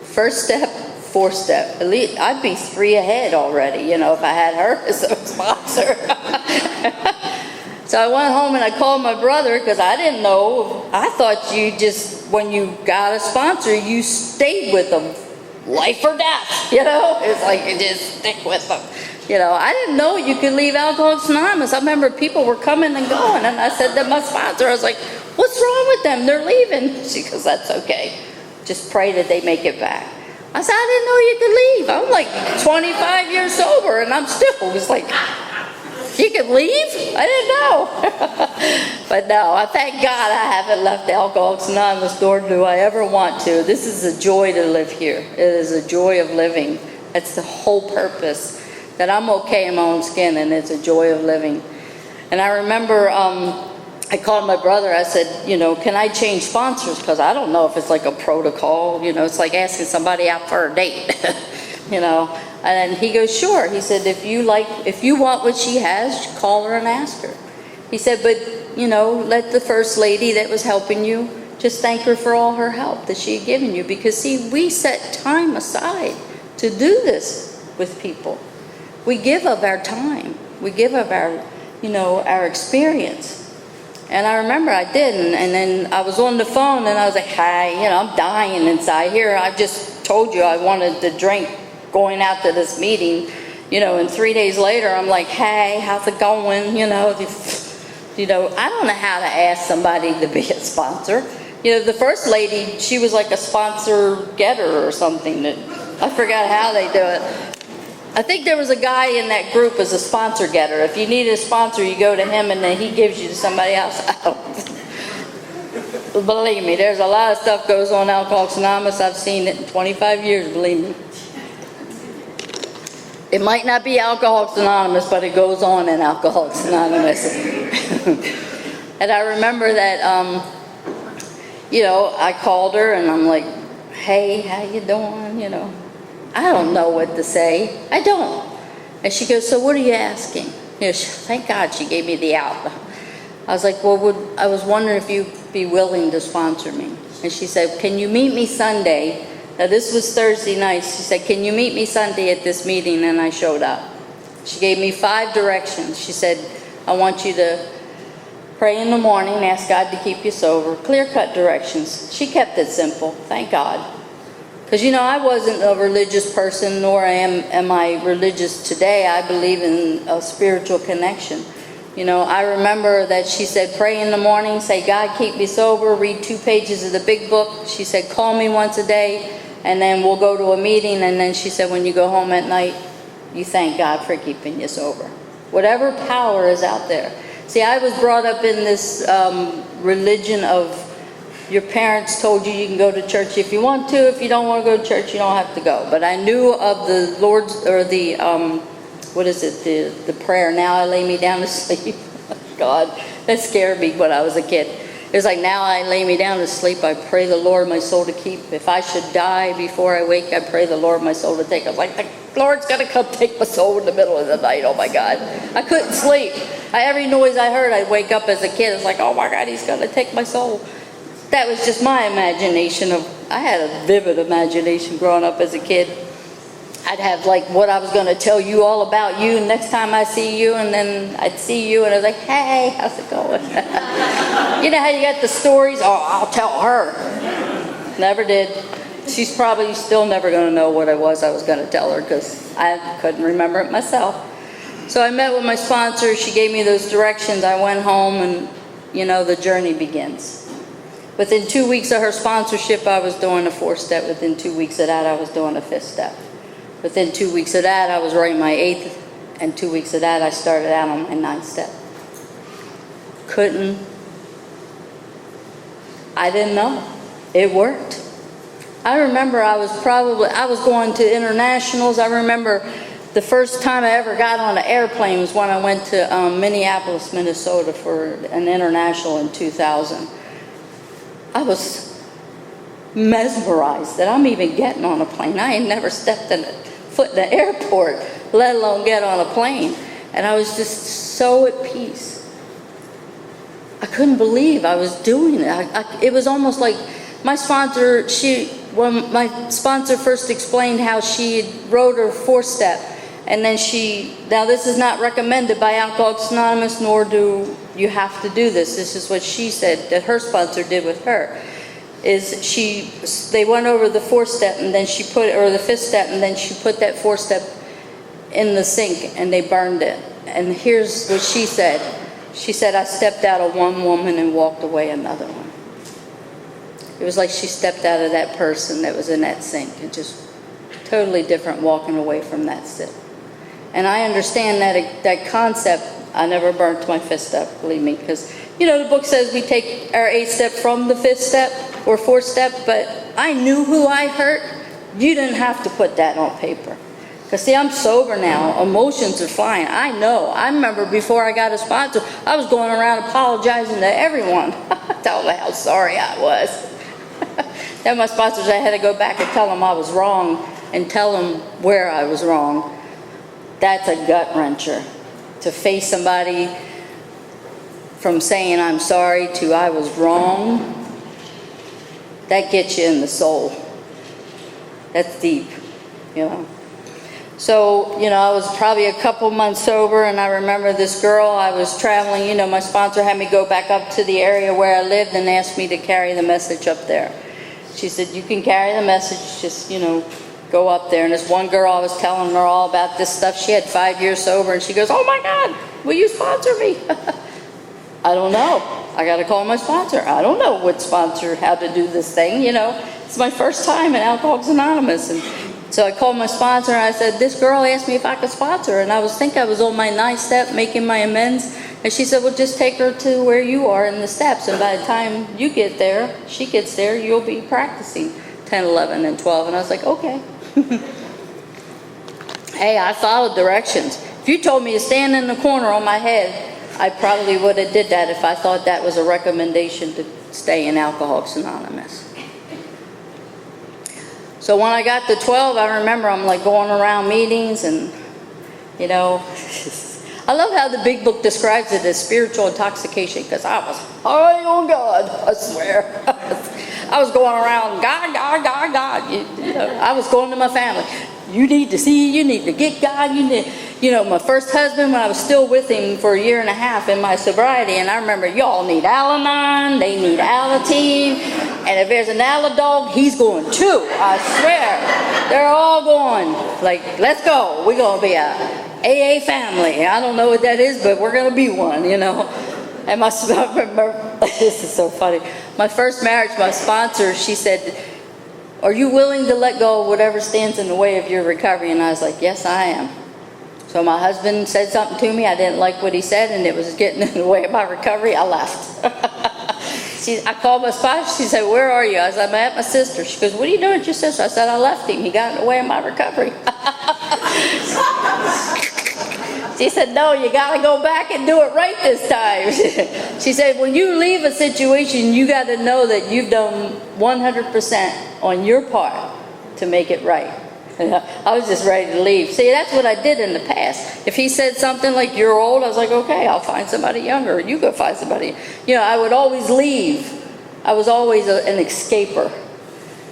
S9: First step, fourth step. At least I'd be 3 ahead already, if I had her as a sponsor. So I went home and I called my brother because I didn't know. I thought you just, when you got a sponsor, you stayed with them, life or death, you know? It's like you just stick with them. You know, I didn't know you could leave Alcoholics Anonymous. I remember people were coming and going, and I said to my sponsor, I was like, what's wrong with them? They're leaving. She goes, that's okay. Just pray that they make it back. I said, I didn't know you could leave. I'm like 25 years sober, and I'm still was like, you could leave? I didn't know. But no, I thank God I haven't left Alcoholics Anonymous, nor do I ever want to. This is a joy to live here. It is a joy of living. That's the whole purpose, that I'm okay in my own skin, and it's a joy of living. And I remember I called my brother. I said, you know, can I change sponsors? Because I don't know if it's like a protocol. You know, it's like asking somebody out for a date, you know. And he goes, sure. He said, if you want what she has, call her and ask her. He said, but, you know, let the first lady that was helping you, just thank her for all her help that she had given you. Because, see, we set time aside to do this with people. We give of our time. We give of our, you know, our experience. And I remember I did, and then I was on the phone, and I was like, hi, you know, I'm dying inside here. I just told you I wanted to drink going out to this meeting, you know, and 3 days later, I'm like, hey, how's it going? You know, I don't know how to ask somebody to be a sponsor. You know, the first lady, she was like a sponsor getter or something. That I forgot how they do it. I think there was a guy in that group as a sponsor getter. If you need a sponsor, you go to him and then he gives you to somebody else. Believe me, there's a lot of stuff goes on Alcoholics Anonymous. I've seen it in 25 years, believe me. It might not be Alcoholics Anonymous, but it goes on in Alcoholics Anonymous. And I remember that, you know, I called her and I'm like, hey, how you doing, you know? I don't know what to say. I don't. And she goes, so what are you asking? You know, thank God she gave me the out. I was like, well, I was wondering if you'd be willing to sponsor me. And she said, can you meet me Sunday? Now, this was Thursday night. She said, can you meet me Sunday at this meeting? And I showed up. She gave me 5 directions. She said, I want you to pray in the morning, ask God to keep you sober. Clear-cut directions. She kept it simple, thank God. Because, you know, I wasn't a religious person, nor am I religious today. I believe in a spiritual connection. You know, I remember that she said, pray in the morning, say, God, keep me sober, read 2 pages of the big book. She said, call me once a day, and then we'll go to a meeting. And then she said, when you go home at night, you thank God for keeping you sober. Whatever power is out there. See, I was brought up in this religion of your parents told you you can go to church if you want to. If you don't want to go to church, you don't have to go. But I knew of the Lord's, or the, what is it, the prayer, now I lay me down to sleep. God, that scared me when I was a kid. It was like, now I lay me down to sleep, I pray the Lord my soul to keep. If I should die before I wake, I pray the Lord my soul to take. I was like, the Lord's going to come take my soul in the middle of the night. Oh my God. I couldn't sleep. Every noise I heard, I'd wake up as a kid. It's like, oh my God, he's going to take my soul. That was just my imagination I had a vivid imagination growing up as a kid. I'd have like what I was going to tell you all about you next time I see you, and then I'd see you and I was like, hey, how's it going? You know how you got the stories? Oh, I'll tell her. Never did. She's probably still never going to know what I was going to tell her, because I couldn't remember it myself. So I met with my sponsor. She gave me those directions. I went home, and, you know, the journey begins. Within 2 weeks of her sponsorship, I was doing a 4-step. Within 2 weeks of that, I was doing a 5th step. Within 2 weeks of that, I was writing my 8th, and 2 weeks of that, I started out on my 9th step. I didn't know. It worked. I remember I was going to internationals. I remember the first time I ever got on an airplane was when I went to Minneapolis, Minnesota for an international in 2000. I was mesmerized that I'm even getting on a plane. I ain't never stepped foot in the airport, let alone get on a plane. And I was just so at peace. I couldn't believe I was doing it. It was almost like my sponsor, when my sponsor first explained how she wrote her 4th step, And then now this is not recommended by Alcoholics Anonymous, nor do you have to do this. This is what she said that her sponsor did with her. They went over the 4th step and then or the 5th step, and then she put that 4th step in the sink and they burned it. And here's what she said. She said, I stepped out of one woman and walked away another one. It was like she stepped out of that person that was in that sink and just totally different walking away from that step. And I understand that concept. I never burnt my 5th step, believe me, because, the book says we take our 8th step from the 5th step or 4th step, but I knew who I hurt. You didn't have to put that on paper. Because, see, I'm sober now. Emotions are flying. I know. I remember before I got a sponsor, I was going around apologizing to everyone. Telling them how sorry I was. Then my sponsors, I had to go back and tell them I was wrong and tell them where I was wrong. That's a gut wrencher. To face somebody from saying I'm sorry to I was wrong, that gets you in the soul. That's deep, So, I was probably a couple months sober, and I remember this girl, I was traveling, my sponsor had me go back up to the area where I lived and asked me to carry the message up there. She said, you can carry the message, just, go up there. And this one girl, I was telling her all about this stuff. She had 5 years sober, and she goes, oh my God, will you sponsor me? I don't know. I got to call my sponsor. I don't know what sponsor, how to do this thing, It's my first time in Alcoholics Anonymous. And so I called my sponsor, and I said, this girl asked me if I could sponsor her. And I was on my 9th step, making my amends. And she said, well, just take her to where you are in the steps. And by the time you get there, she gets there, you'll be practicing 10, 11, and 12. And I was like, okay. Hey, I followed directions. If you told me to stand in the corner on my head, I probably would have did that if I thought that was a recommendation to stay in Alcoholics Anonymous. So when I got to 12, I remember I'm like going around meetings and, I love how the big book describes it as spiritual intoxication, because I was high on God, I swear. I was going around, God, God, God, God. I was going to my family. You need to see, you need to get God. My first husband, when I was still with him for 1.5 years in my sobriety, and I remember y'all need Al-Anon, they need Alateen, and if there's an Aladog, he's going too. I swear, they're all going. Like, let's go. We're going to be a AA family. I don't know what that is, but we're going to be one, And I remember, this is so funny. My first marriage, my sponsor, she said, are you willing to let go of whatever stands in the way of your recovery? And I was like, yes, I am. So my husband said something to me. I didn't like what he said, and it was getting in the way of my recovery. I left. I called my sponsor. She said, where are you? I said, I'm at my sister. She goes, what are you doing with your sister? I said, I left him. He got in the way of my recovery. She said, no, you got to go back and do it right this time. She said, when you leave a situation, you got to know that you've done 100% on your part to make it right. I was just ready to leave. See, that's what I did in the past. If he said something like, you're old, I was like, okay, I'll find somebody younger. Or you go find somebody. I would always leave. I was always an escaper.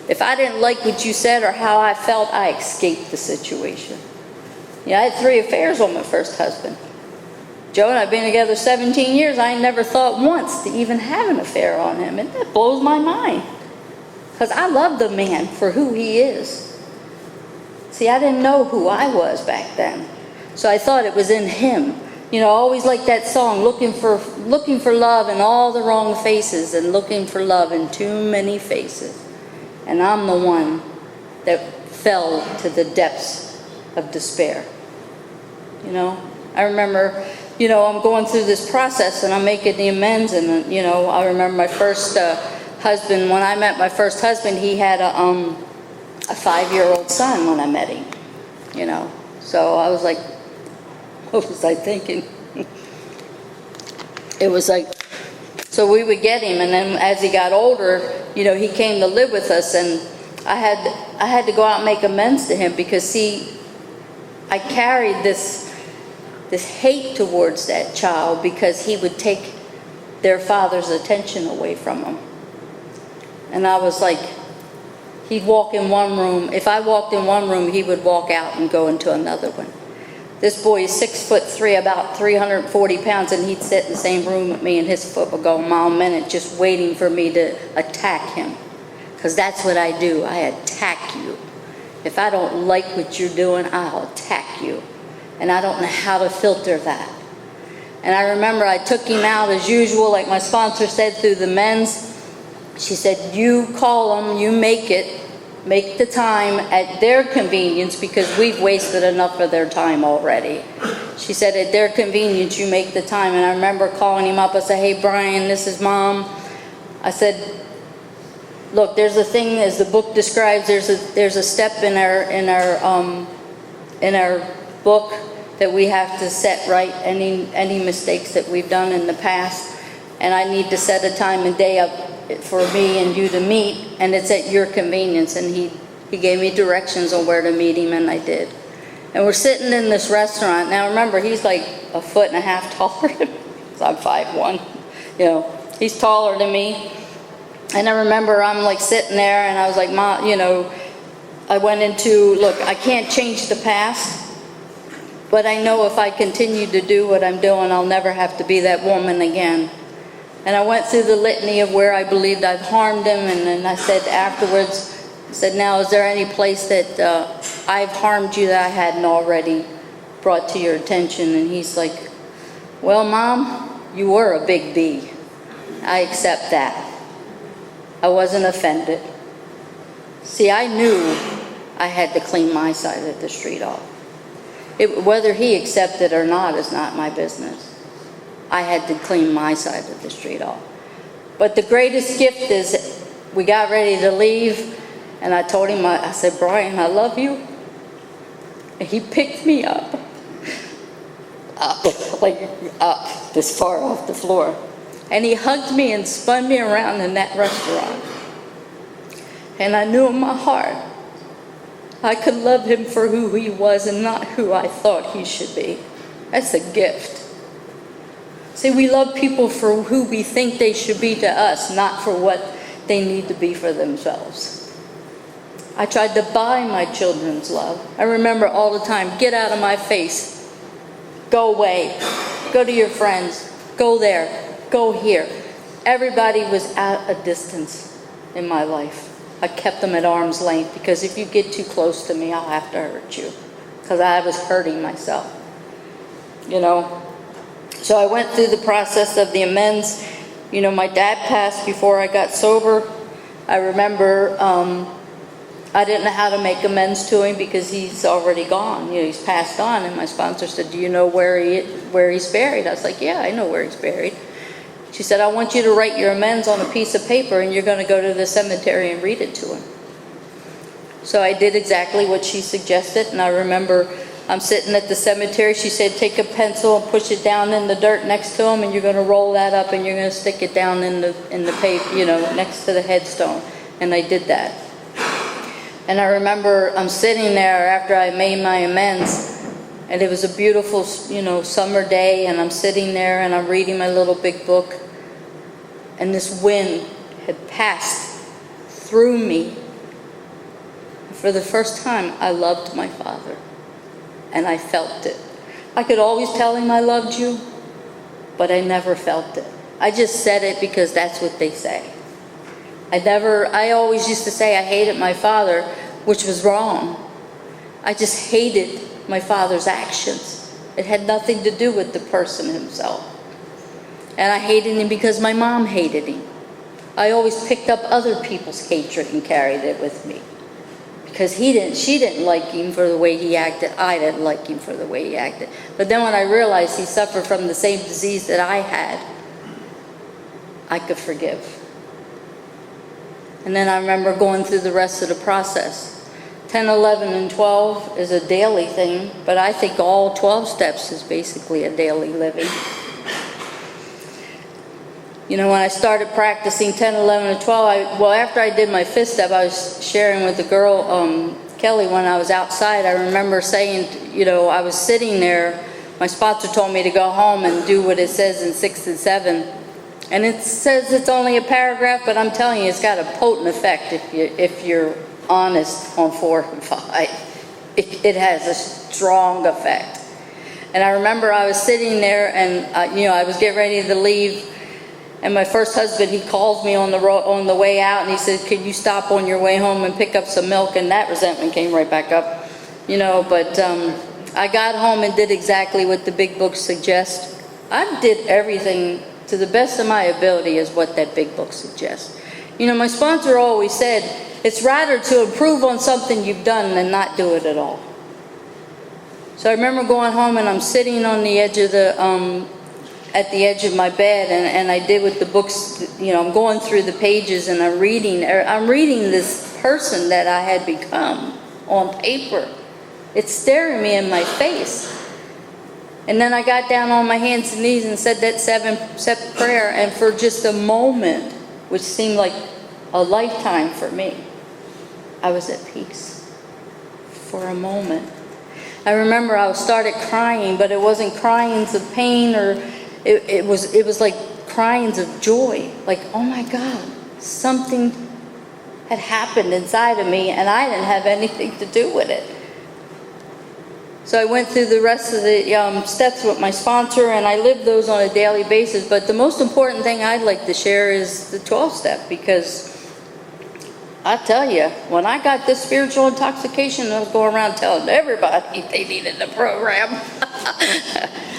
S9: If I didn't like what you said or how I felt, I escaped the situation. I had 3 affairs on my first husband. Joe and I have been together 17 years. I never thought once to even have an affair on him. And that blows my mind. Because I love the man for who he is. See, I didn't know who I was back then. So I thought it was in him. I always liked that song, looking for love in all the wrong faces and looking for love in too many faces. And I'm the one that fell to the depths of despair. I remember, I'm going through this process and I'm making the amends. And, I remember my first husband, when I met my first husband, he had a 5-year-old son when I met him, So I was like, what was I thinking? It was like, so we would get him, and then as he got older, he came to live with us, and I had to go out and make amends to him because, see, I carried this hate towards that child because he would take their father's attention away from them. And I was like, he'd walk in one room. If I walked in one room, he would walk out and go into another one. This boy is 6'3", about 340 pounds, and he'd sit in the same room with me, and his foot would go a mile a minute just waiting for me to attack him. Because that's what I do. I attack you. If I don't like what you're doing, I'll attack you. And I don't know how to filter that. And I remember I took him out as usual, like my sponsor said, through the men's. She said, you call them, you make the time at their convenience, because we've wasted enough of their time already. She said, at their convenience, you make the time. And I remember calling him up. I said, hey, Brian, this is Mom. I said, look, there's a thing, as the book describes, there's a step in our book that we have to set right any mistakes that we've done in the past. And I need to set a time and day up for me and you to meet, and it's at your convenience. And he gave me directions on where to meet him, and I did. And we're sitting in this restaurant. Now remember, he's like 1.5 feet taller than me, because I'm 5'1". You know, he's taller than me. And I remember I'm like sitting there, and I was like, Mom, you know, I went into, look, I can't change the past, but I know if I continue to do what I'm doing, I'll never have to be that woman again. And I went through the litany of where I believed I'd harmed him, and then I said afterwards, I said, now, is there any place that I've harmed you that I hadn't already brought to your attention? And he's like, well, Mom, you were a big B. I accept that. I wasn't offended. See, I knew I had to clean my side of the street off. Whether he accepted or not is not my business. I had to clean my side of the street off. But the greatest gift is, we got ready to leave, and I told him, I said, Brian, I love you. And he picked me up, this far off the floor. And he hugged me and spun me around in that restaurant. And I knew in my heart, I could love him for who he was and not who I thought he should be. That's a gift. See, we love people for who we think they should be to us, not for what they need to be for themselves. I tried to buy my children's love. I remember all the time, get out of my face. Go away. Go to your friends. Go there. Go here. Everybody was at a distance in my life. I kept them at arm's length, because if you get too close to me, I'll have to hurt you, because I was hurting myself. You know? So I went through the process of the amends. You know, my dad passed before I got sober. I remember I didn't know how to make amends to him, because he's already gone. You know, he's passed on. And my sponsor said, do you know where he's buried? I was like, yeah, I know where he's buried. She said, I want you to write your amends on a piece of paper, and you're going to go to the cemetery and read it to him. So I did exactly what she suggested, and I remember I'm sitting at the cemetery. She said, take a pencil and push it down in the dirt next to him, and you're going to roll that up, and you're going to stick it down in the paper, you know, next to the headstone. And I did that. And I remember I'm sitting there after I made my amends, and it was a beautiful, you know, summer day, and I'm sitting there and I'm reading my little big book, and this wind had passed through me. For the first time, I loved my father, and I felt it. I could always tell him I loved you, but I never felt it. I just said it because that's what they say. I always used to say I hated my father, which was wrong. I just hated my father's actions. It had nothing to do with the person himself. And I hated him because my mom hated him. I always picked up other people's hatred and carried it with me. Because she didn't like him for the way he acted. I didn't like him for the way he acted. But then when I realized he suffered from the same disease that I had, I could forgive. And then I remember going through the rest of the process. 10, 11, and 12 is a daily thing, but I think all 12 steps is basically a daily living. You know, when I started practicing 10, 11, and 12, after I did my fifth step, I was sharing with the girl, Kelly, when I was outside. I remember saying, you know, I was sitting there. My sponsor told me to go home and do what it says in 6 and 7. And it says it's only a paragraph, but I'm telling you, it's got a potent effect if you're honest on 4 and 5. It has a strong effect. And I remember I was sitting there and, I was getting ready to leave. And my first husband, he calls me on the way out and he said, could you stop on your way home and pick up some milk? And that resentment came right back up, but I got home and did exactly what the big book suggests. I did everything to the best of my ability is what that big book suggests. My sponsor always said, it's rather to improve on something you've done than not do it at all. So I remember going home and I'm sitting on the edge of at the edge of my bed, and I did with the books, I'm going through the pages and I'm reading this person that I had become on paper. It's staring me in my face. And then I got down on my hands and knees and said that 7-step prayer, and for just a moment, which seemed like a lifetime for me, I was at peace for a moment. I remember I started crying, but it wasn't cryings of pain or it was like cryings of joy. Like, oh my God, something had happened inside of me and I didn't have anything to do with it. So I went through the rest of the steps with my sponsor, and I lived those on a daily basis. But the most important thing I'd like to share is the 12-step, because I tell you, when I got this spiritual intoxication, I was going around telling everybody they needed the program.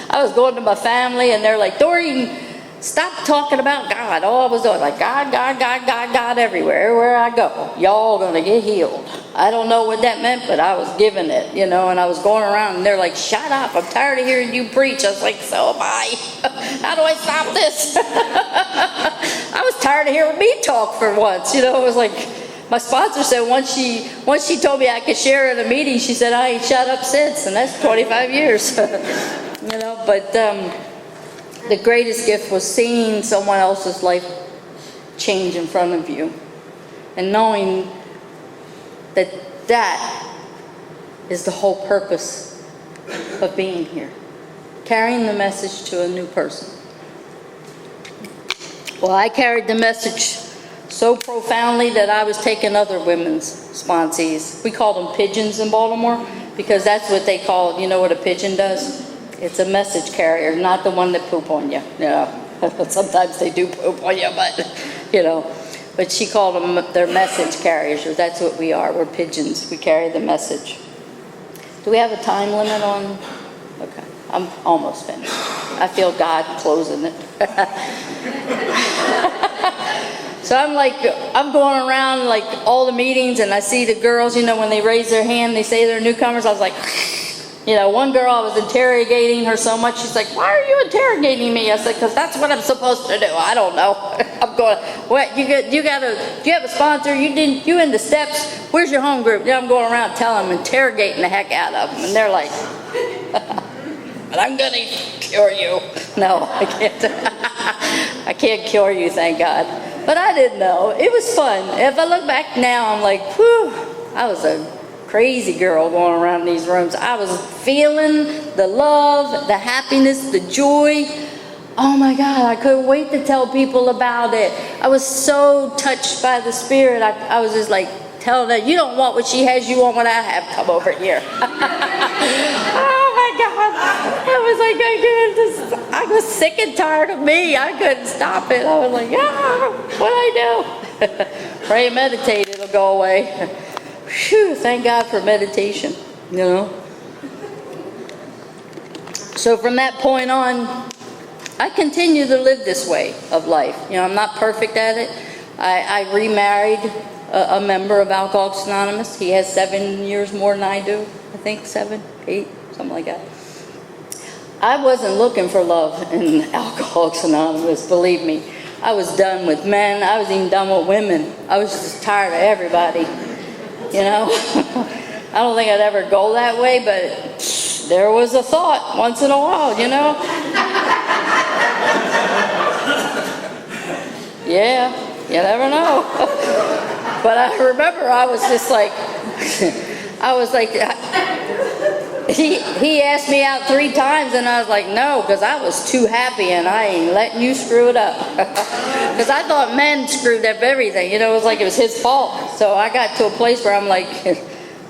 S9: I was going to my family, and they're like, Doreen, stop talking about God. All I was doing, like, God, God, God, God, God, everywhere I go. Y'all gonna get healed. I don't know what that meant, but I was giving it, and I was going around, and they're like, shut up, I'm tired of hearing you preach. I was like, so am I. How do I stop this? I was tired of hearing me talk for once, It was like, my sponsor said once she told me I could share at a meeting, she said, I ain't shut up since, and that's 25 years. But the greatest gift was seeing someone else's life change in front of you and knowing that is the whole purpose of being here, carrying the message to a new person. Well, I carried the message so profoundly that I was taking other women's sponsees. We call them pigeons in Baltimore because that's what they call it. You know what a pigeon does? It's a message carrier, not the one that poop on you. Sometimes they do poop on you, but she called them their message carriers, or that's what we are. We're pigeons. We carry the message. Do we have a time limit on? Okay, I'm almost finished. I feel God closing it. So I'm going around like all the meetings, and I see the girls, when they raise their hand, they say they're newcomers. I was like, one girl, I was interrogating her so much, she's like, why are you interrogating me? I said, because that's what I'm supposed to do. I don't know. I'm going, what, you have a sponsor? You in the steps? Where's your home group? I'm going around telling them, interrogating the heck out of them. And they're like, but I'm going to cure you. No, I can't. I can't cure you, thank God. But I didn't know. It was fun. If I look back now, I'm like, whew, I was a crazy girl going around these rooms. I was feeling the love, the happiness, the joy. Oh my God, I couldn't wait to tell people about it. I was so touched by the Spirit. I was just like telling her, you don't want what she has, you want what I have. Come over here. Oh my God. I was sick and tired of me. I couldn't stop it. I was like, what do I do? Pray and meditate, it'll go away. Phew, thank God for meditation, So from that point on, I continue to live this way of life. I'm not perfect at it. I remarried a member of Alcoholics Anonymous. He has 7 years more than I do. I think 7, 8, something like that. I wasn't looking for love in Alcoholics Anonymous, believe me. I was done with men. I was even done with women. I was just tired of everybody. I don't think I'd ever go that way, but there was a thought once in a while, Yeah, you never know. But I remember I was just like, he asked me out 3 times, and I was like, no, because I was too happy, and I ain't letting you screw it up. Because I thought men screwed up everything. It was like it was his fault. So I got to a place where I'm like,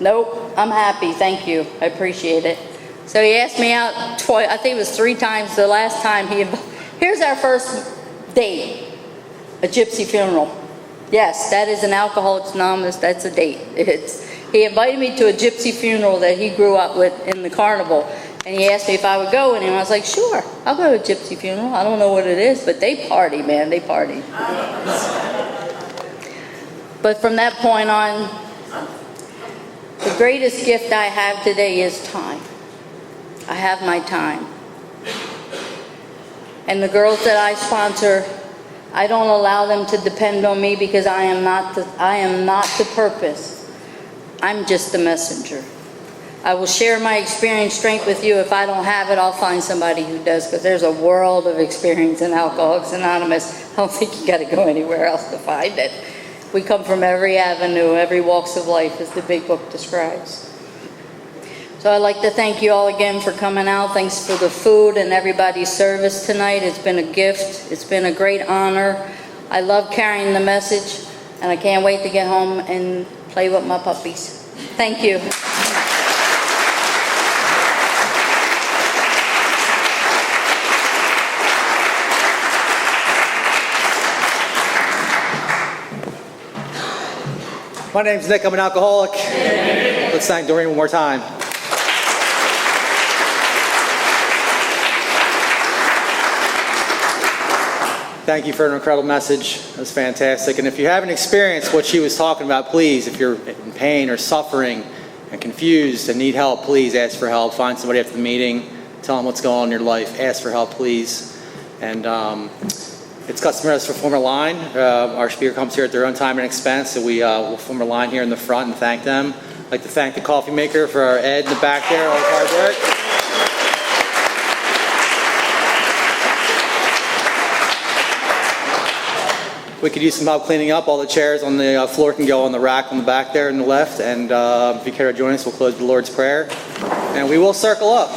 S9: nope, I'm happy, thank you, I appreciate it. So he asked me out twice, I think it was 3 times the last time here's our first date, a gypsy funeral. Yes, that is an Alcoholics Anonymous, that's a date. He invited me to a gypsy funeral that he grew up with in the carnival. And he asked me if I would go with him. I was like, sure, I'll go to a gypsy funeral. I don't know what it is, but they party, man, they party. But from that point on, the greatest gift I have today is time. I have my time. And the girls that I sponsor, I don't allow them to depend on me because I am not the purpose. I'm just the messenger. I will share my experience strength with you. If I don't have it, I'll find somebody who does, because there's a world of experience in Alcoholics Anonymous. I don't think you got to go anywhere else to find it. We come from every avenue, every walks of life, as the big book describes. So I'd like to thank you all again for coming out. Thanks for the food and everybody's service tonight. It's been a gift. It's been a great honor. I love carrying the message, and I can't wait to get home and play with my puppies. Thank you.
S10: My name's Nick, I'm an alcoholic. Let's thank Doreen one more time. Thank you for an incredible message. It was fantastic. And if you haven't experienced what she was talking about, please, if you're in pain or suffering and confused and need help, please ask for help. Find somebody after the meeting. Tell them what's going on in your life. Ask for help, please. And it's customary to form a line. Our speaker comes here at their own time and expense, so we will form a line here in the front and thank them. I'd like to thank the coffee maker for our Ed in the back there, all his hard work. We could use some help cleaning up. All the chairs on the floor can go on the rack on the back there on the left. And if you care to join us, we'll close with the Lord's Prayer. And we will circle up.